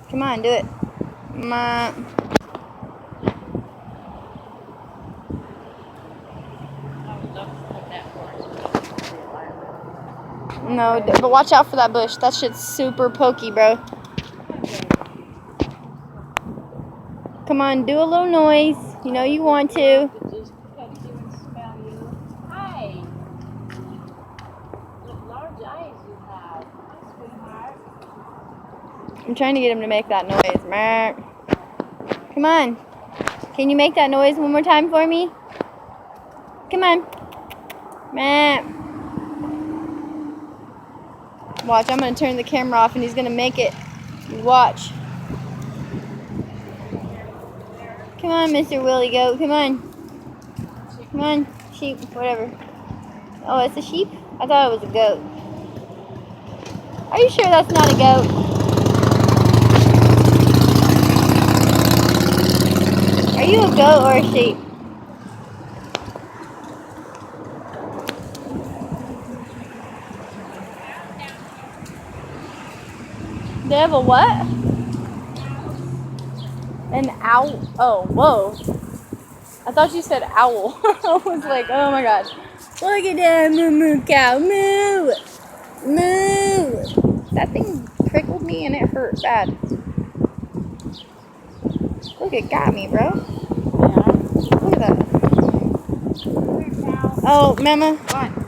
Come on, do it. No, but watch out for that bush. That shit's super pokey, bro. Come on, do a little noise. You know you want to. I'm trying to get him to make that noise. Come on. Can you make that noise one more time for me? Come on. Watch, I'm going to turn the camera off and he's going to make it. Watch. Come on, Mr. Willie Goat. Come on. Come on. Sheep, whatever. Oh, it's a sheep? I thought it was a goat. Are you sure that's not a goat? Are you a goat or a sheep? They have a what? An owl? Oh, whoa. I thought you said owl. I was like, oh my god. Look at that moo moo cow. Moo! Moo! That thing prickled me and it hurt bad. Look, it got me, bro. Look at that. Oh, Mama. What?